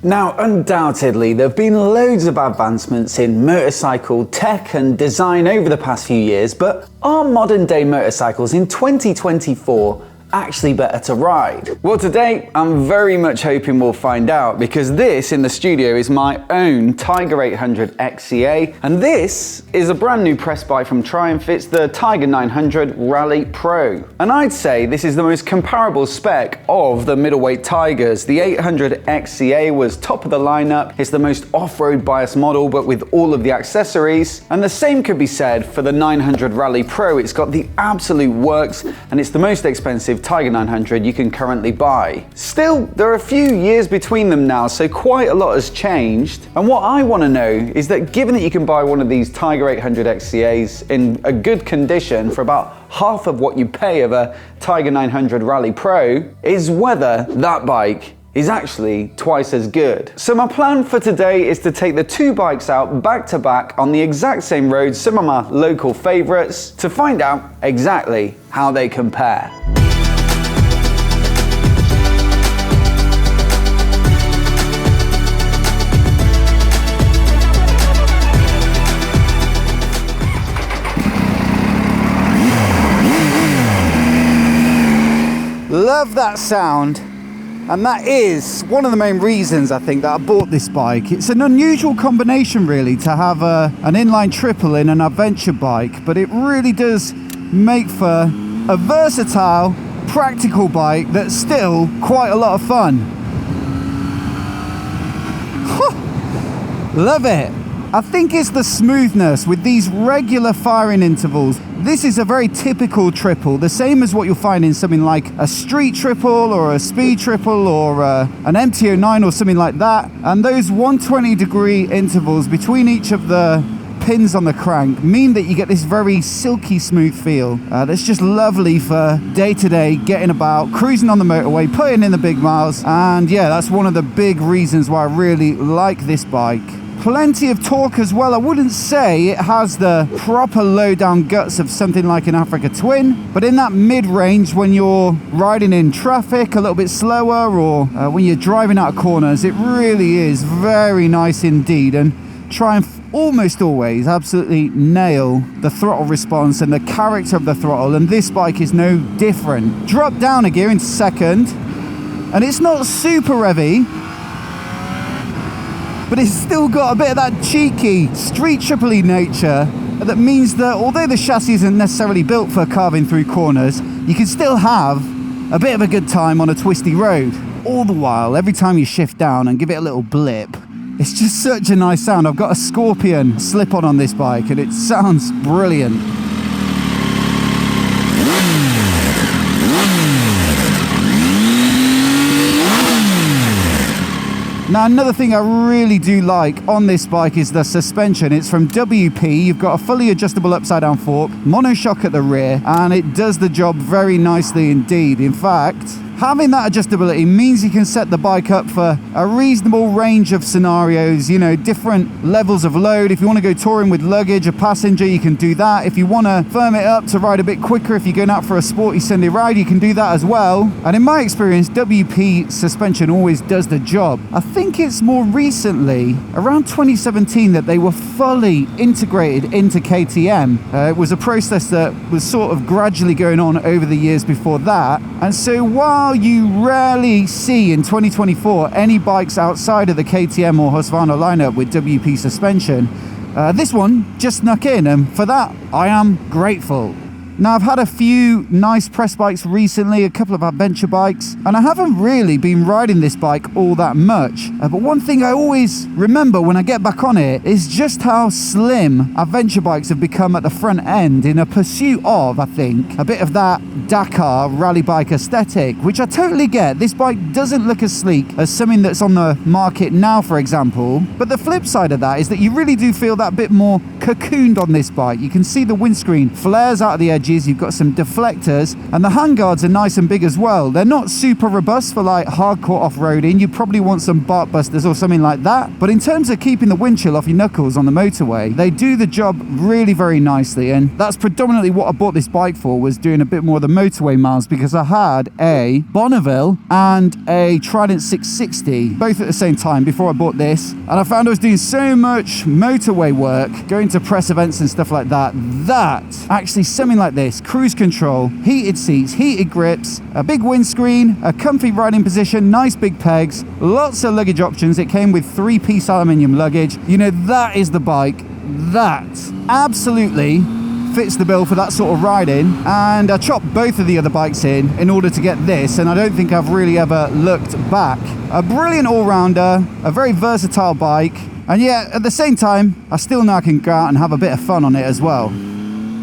Now, undoubtedly, there have been loads of advancements in motorcycle tech and design over the past few years, but are modern day motorcycles in 2024 actually better to ride? Well, today I'm very much hoping we'll find out, because this in the studio is my own Tiger 800 XCA, and this is a brand new press bike from Triumph. It's the Tiger 900 Rally Pro, and I'd say this is the most comparable spec of the middleweight Tigers. The 800 XCA was top of the lineup. It's the most off-road biased model, but with all of the accessories, and the same could be said for the 900 Rally Pro. It's got the absolute works, and it's the most expensive Tiger 900 you can currently buy. Still, there are a few years between them now, so quite a lot has changed. And what I want to know is that, given that you can buy one of these Tiger 800 XCAs in a good condition for about half of what you pay of a Tiger 900 Rally Pro, is whether that bike is actually twice as good. So my plan for today is to take the two bikes out back to back on the exact same road, some of my local favorites, to find out exactly how they compare. Love that sound, and that is one of the main reasons I think that I bought this bike. It's an unusual combination really to have an inline triple in an adventure bike, but it really does make for a versatile, practical bike that's still quite a lot of fun. Love it. I think it's the smoothness with these regular firing intervals. This is a very typical triple, the same as what you'll find in something like a street triple or a speed triple or an MT-09 or something like that. And those 120-degree intervals between each of the pins on the crank mean that you get this very silky smooth feel that's just lovely for day-to-day getting about, cruising on the motorway, putting in the big miles. And yeah, that's one of the big reasons why I really like this bike. Plenty of torque as well. I wouldn't say it has the proper low-down guts of something like an Africa Twin, but in that mid-range, when you're riding in traffic a little bit slower, or when you're driving out of corners, it really is very nice indeed. And Triumph almost always absolutely nail the throttle response and the character of the throttle, and this bike is no different. Drop down a gear in second, and it's not super revvy, but it's still got a bit of that cheeky street triple-y nature that means that although the chassis isn't necessarily built for carving through corners, you can still have a bit of a good time on a twisty road. All the while, every time you shift down and give it a little blip, it's just such a nice sound. I've got a Scorpion slip-on on this bike and it sounds brilliant. Now, another thing I really do like on this bike is the suspension. It's from WP. You've got a fully adjustable upside down fork, monoshock at the rear, and it does the job very nicely indeed. In fact, having that adjustability means you can set the bike up for a reasonable range of scenarios, you know, different levels of load. If you want to go touring with luggage, a passenger, you can do that. If you want to firm it up to ride a bit quicker, if you're going out for a sporty Sunday ride, you can do that as well. And in my experience, WP suspension always does the job. I think it's more recently, around 2017, that they were fully integrated into KTM. It was a process that was sort of gradually going on over the years before that. And so while you rarely see in 2024 any bikes outside of the KTM or Husqvarna lineup with WP suspension, this one just snuck in, and for that I am grateful. Now, I've had a few nice press bikes recently, a couple of adventure bikes, and I haven't really been riding this bike all that much. But one thing I always remember when I get back on it is just how slim adventure bikes have become at the front end in a pursuit of, I think, a bit of that Dakar rally bike aesthetic, which I totally get. This bike doesn't look as sleek as something that's on the market now, for example. But the flip side of that is that you really do feel that bit more cocooned on this bike. You can see the windscreen flares out of the edge edges, you've got some deflectors, and the handguards are nice and big as well. They're not super robust for like hardcore off-roading. You probably want some bark busters or something like that. But in terms of keeping the wind chill off your knuckles on the motorway, they do the job really very nicely. And that's predominantly what I bought this bike for, was doing a bit more of the motorway miles, because I had a Bonneville and a Trident 660 both at the same time before I bought this, and I found I was doing so much motorway work, going to press events and stuff like that, that actually something like this, cruise control, heated seats, heated grips, a big windscreen, a comfy riding position, nice big pegs, lots of luggage options. It came with 3-piece aluminium luggage. You know, that is the bike that absolutely fits the bill for that sort of riding. And I chopped both of the other bikes in order to get this, and I don't think I've really ever looked back. A brilliant all-rounder, a very versatile bike, and yeah, at the same time, I still know I can go out and have a bit of fun on it as well.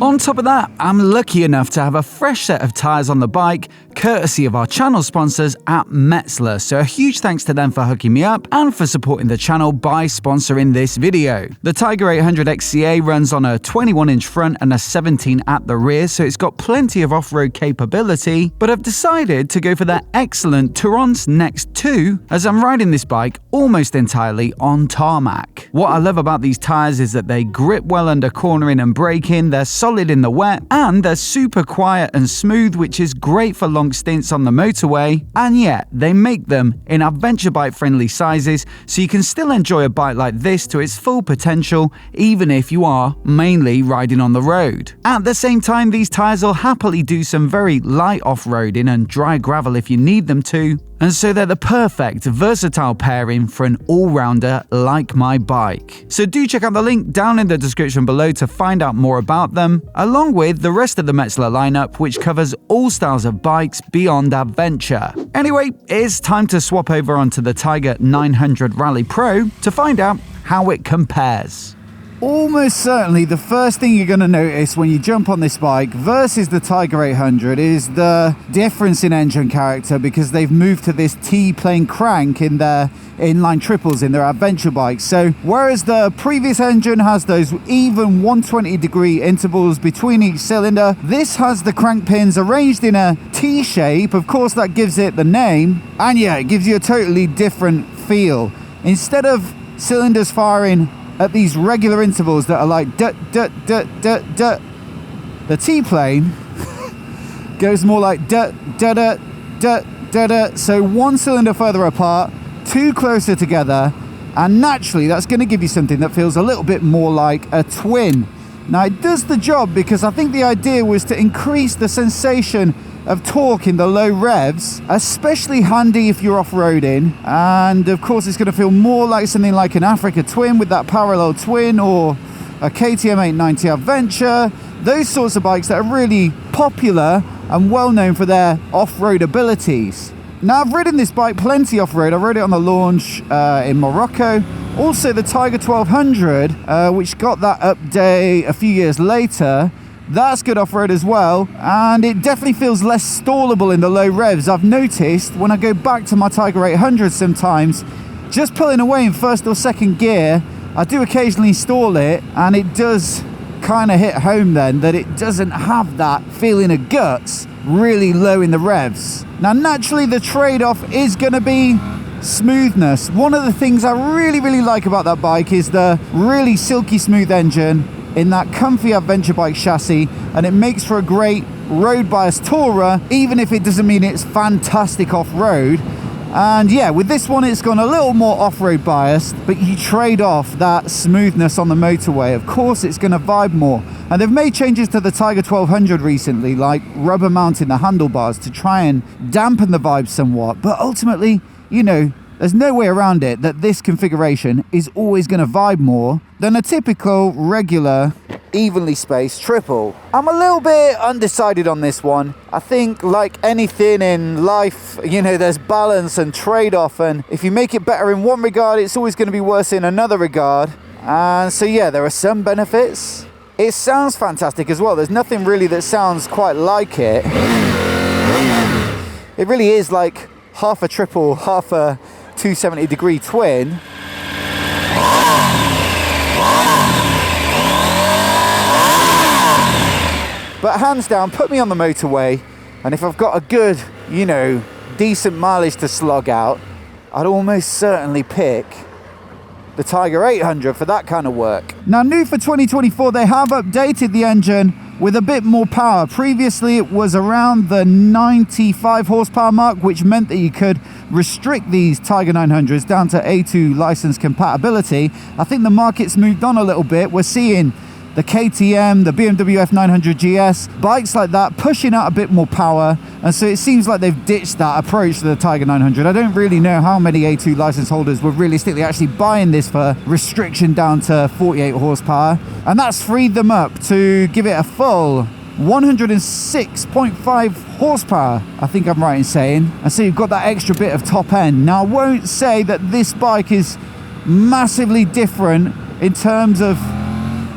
On top of that, I'm lucky enough to have a fresh set of tyres on the bike, courtesy of our channel sponsors at METZELER, so a huge thanks to them for hooking me up and for supporting the channel by sponsoring this video. The Tiger 800 XCA runs on a 21-inch front and a 17 at the rear, so it's got plenty of off-road capability, but I've decided to go for that excellent Tourances Next 2 as I'm riding this bike almost entirely on tarmac. What I love about these tyres is that they grip well under cornering and braking, they're solid in the wet, and they're super quiet and smooth, which is great for long stints on the motorway. And yet they make them in adventure bike friendly sizes, so you can still enjoy a bike like this to its full potential, even if you are mainly riding on the road. At the same time, these tyres will happily do some very light off-roading and dry gravel if you need them to, and so they're the perfect versatile pairing for an all-rounder like my bike. So do check out the link down in the description below to find out more about them, along with the rest of the METZELER lineup, which covers all styles of bikes beyond adventure. Anyway, it's time to swap over onto the Tiger 900 Rally Pro to find out how it compares. Almost certainly the first thing you're going to notice when you jump on this bike versus the Tiger 800 is the difference in engine character, because they've moved to this T-plane crank in their inline triples in their adventure bikes. So whereas the previous engine has those even 120-degree intervals between each cylinder, this has the crank pins arranged in a T shape. Of course, that gives it the name, and yeah, it gives you a totally different feel. Instead of cylinders firing at these regular intervals that are like dut dut dut dut dut, the T-plane goes more like dut dut dut dut dut dut. So one cylinder further apart, two closer together, and naturally that's going to give you something that feels a little bit more like a twin. Now it does the job because I think the idea was to increase the sensation of torque in the low revs, especially handy if you're off-roading, and of course it's going to feel more like something like an Africa Twin with that parallel twin, or a KTM 890 Adventure, those sorts of bikes that are really popular and well known for their off-road abilities. Now I've ridden this bike plenty off-road. I rode it on the launch in Morocco, also the Tiger 1200 which got that update a few years later. That's good off-road as well, and it definitely feels less stallable in the low revs. I've noticed when I go back to my Tiger 800 sometimes, just pulling away in first or second gear, I do occasionally stall it, and it does kind of hit home then that it doesn't have that feeling of guts really low in the revs. Now naturally the trade-off is going to be smoothness. One of the things I really like about that bike is the really silky smooth engine in that comfy adventure bike chassis, and it makes for a great road biased tourer, even if it doesn't mean it's fantastic off-road. And yeah, with this one it's gone a little more off-road biased, but you trade off that smoothness on the motorway. Of course it's going to vibe more, and they've made changes to the Tiger 1200 recently, like rubber mounting the handlebars to try and dampen the vibe somewhat, but ultimately, you know, there's no way around it that this configuration is always going to vibe more than a typical, regular, evenly spaced triple. I'm a little bit undecided on this one. I think like anything in life, you know, there's balance and trade-off, and if you make it better in one regard, it's always going to be worse in another regard. And so yeah, there are some benefits. It sounds fantastic as well. There's nothing really that sounds quite like it. It really is like half a triple, half a 270-degree twin. But hands down, put me on the motorway, and if I've got a good, you know, decent mileage to slog out, I'd almost certainly pick the Tiger 800 for that kind of work. Now, new for 2024, they have updated the engine with a bit more power. Previously, it was around the 95 horsepower mark, which meant that you could restrict these Tiger 900s down to A2 license compatibility. I think the market's moved on a little bit. We're seeing the KTM, the BMW F900 GS, bikes like that pushing out a bit more power, and so it seems like they've ditched that approach to the Tiger 900. I don't really know how many A2 license holders were realistically actually buying this for restriction down to 48 horsepower, and that's freed them up to give it a full 106.5 horsepower, I think I'm right in saying, and so you've got that extra bit of top end. Now, I won't say that this bike is massively different in terms of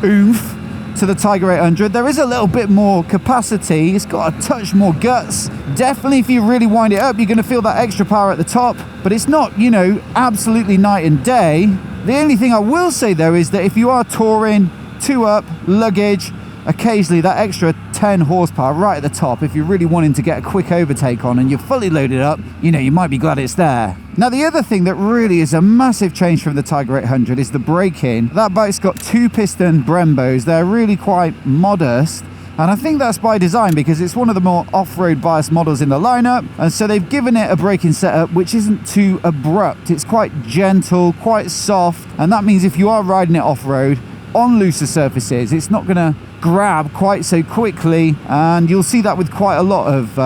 oomph to the Tiger 800. There is a little bit more capacity. It's got a touch more guts. Definitely, if you really wind it up, you're going to feel that extra power at the top, but it's not, you know, absolutely night and day. The only thing I will say though is that if you are touring, two up, luggage, occasionally that extra 10 horsepower right at the top, if you're really wanting to get a quick overtake on and you're fully loaded up, you know, you might be glad it's there. Now, the other thing that really is a massive change from the Tiger 800 is the braking. That bike's got 2-piston Brembos. They're really quite modest, and I think that's by design because it's one of the more off-road biased models in the lineup, and so they've given it a braking setup which isn't too abrupt. It's quite gentle, quite soft, and that means if you are riding it off-road on looser surfaces, it's not going to grab quite so quickly, and you'll see that with quite a lot of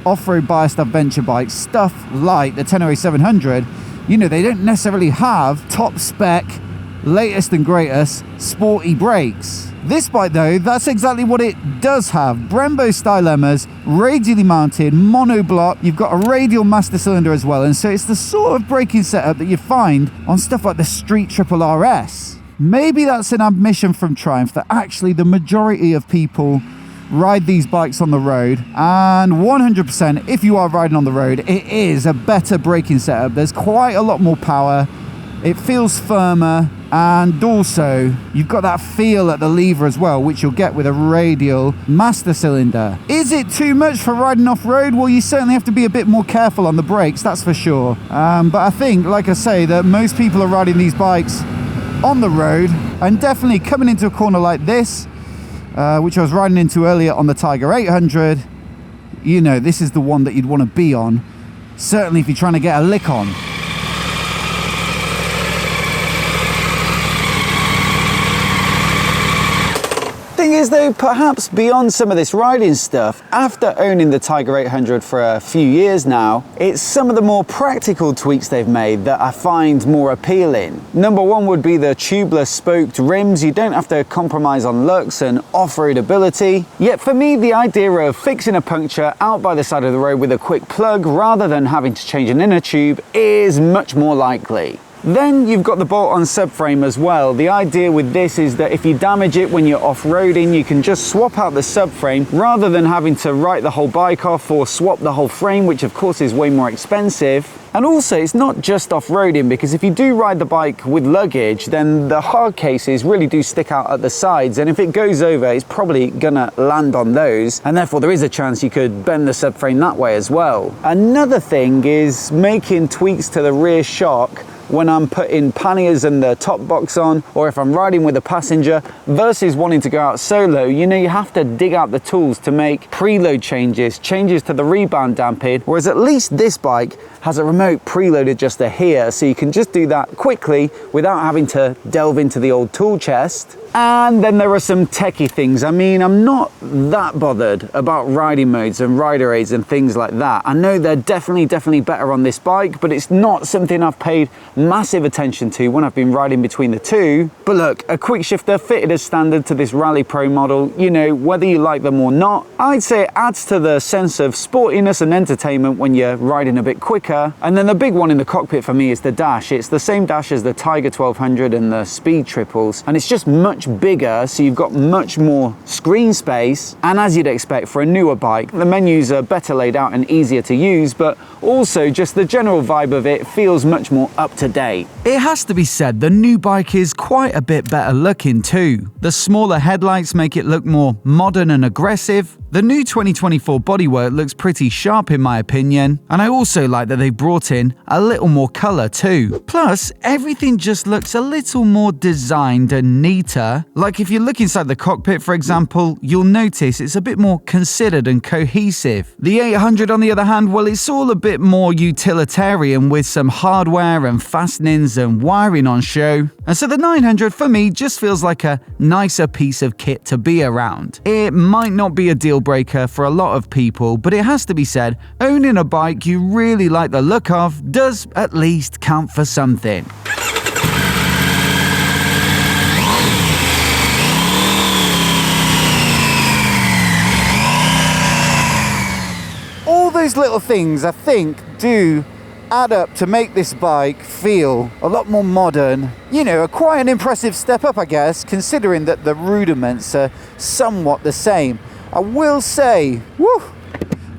off-road biased adventure bikes, stuff like the Tenere 700. You know, they don't necessarily have top spec, latest and greatest sporty brakes. This bike though, that's exactly what it does have. Brembo style emmers, radially mounted, monoblock. You've got a radial master cylinder as well, and so it's the sort of braking setup that you find on stuff like the Street Triple RS. Maybe that's an admission from Triumph that actually the majority of people ride these bikes on the road, and 100% if you are riding on the road, it is a better braking setup. There's quite a lot more power, it feels firmer, and also you've got that feel at the lever as well, which you'll get with a radial master cylinder. Is it too much for riding off-road? Well, you certainly have to be a bit more careful on the brakes, that's for sure, but I think, like I say, that most people are riding these bikes on the road, and definitely coming into a corner like this, which I was riding into earlier on the Tiger 800, you know, this is the one that you'd want to be on, certainly if you're trying to get a lick on. Thing is though, perhaps beyond some of this riding stuff, after owning the Tiger 800 for a few years now, it's some of the more practical tweaks they've made that I find more appealing. Number one would be the tubeless spoked rims. You don't have to compromise on looks and off-road ability. Yet for me, the idea of fixing a puncture out by the side of the road with a quick plug rather than having to change an inner tube is much more likely. Then you've got the bolt-on subframe as well. The idea with this is that if you damage it when you're off-roading, you can just swap out the subframe rather than having to write the whole bike off or swap the whole frame, which of course is way more expensive. And also, it's not just off-roading, because if you do ride the bike with luggage, then the hard cases really do stick out at the sides, and if it goes over, it's probably gonna land on those, and therefore there is a chance you could bend the subframe that way as well. Another thing is making tweaks to the rear shock when I'm putting panniers and the top box on, or if I'm riding with a passenger, versus wanting to go out solo. You know, you have to dig out the tools to make preload changes to the rebound damping, whereas at least this bike has a remote preload adjuster here, so you can just do that quickly without having to delve into the old tool chest. And then there are some techie things. I mean, I'm not that bothered about riding modes and rider aids and things like that. I know they're definitely better on this bike, but it's not something I've paid massive attention to when I've been riding between the two. But look, a quick shifter fitted as standard to this Rally Pro model, you know, whether you like them or not, I'd say it adds to the sense of sportiness and entertainment when you're riding a bit quicker. And then the big one in the cockpit for me is the dash. It's the same dash as the Tiger 1200 and the Speed Triples, and it's just much bigger, so you've got much more screen space, and as you'd expect for a newer bike, the menus are better laid out and easier to use, but also just the general vibe of it feels much more up to date. It has to be said, the new bike is quite a bit better looking too. The smaller headlights make it look more modern and aggressive. The new 2024 bodywork looks pretty sharp in my opinion, and I also like that they brought in a little more colour too. Plus, everything just looks a little more designed and neater. Like if you look inside the cockpit for example, you'll notice it's a bit more considered and cohesive. The 800 on the other hand, well, it's all a bit more utilitarian with some hardware and fastenings and wiring on show. And so the 900 for me just feels like a nicer piece of kit to be around. It might not be a deal breaker for a lot of people, but it has to be said, owning a bike you really like the look of does at least count for something. All those little things I think do add up to make this bike feel a lot more modern. You know, quite an impressive step up, I guess, considering that the rudiments are somewhat the same. I will say,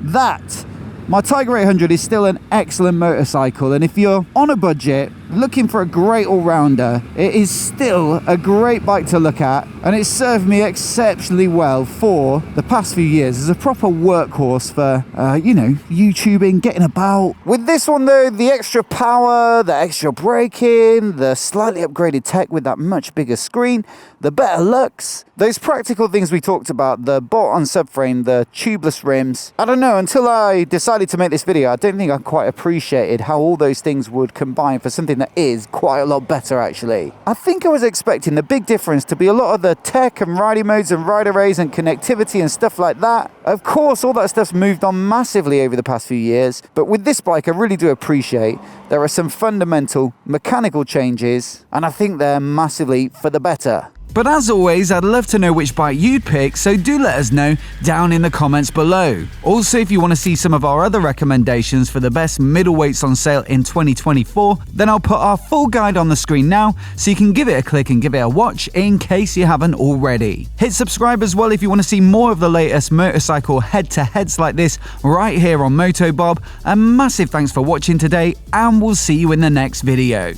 that my Tiger 800 is still an excellent motorcycle, and if you're on a budget looking for a great all-rounder, it is still a great bike to look at, and it's served me exceptionally well for the past few years as a proper workhorse for, you know, YouTubing, getting about. With this one though, the extra power, the extra braking, the slightly upgraded tech with that much bigger screen, the better looks, those practical things we talked about, the bolt-on subframe, the tubeless rims. I don't know, until I decided to make this video, I don't think I quite appreciated how all those things would combine for something that is quite a lot better actually. I think I was expecting the big difference to be a lot of the tech and riding modes and ride arrays and connectivity and stuff like that. Of course, all that stuff's moved on massively over the past few years, but with this bike I really do appreciate there are some fundamental mechanical changes, and I think they're massively for the better. But as always, I'd love to know which bike you'd pick, so do let us know down in the comments below. Also, if you want to see some of our other recommendations for the best middleweights on sale in 2024, then I'll put our full guide on the screen now, so you can give it a click and give it a watch in case you haven't already. Hit subscribe as well if you want to see more of the latest motorcycle head-to-heads like this right here on MOTOBOB. A massive thanks for watching today, and we'll see you in the next video.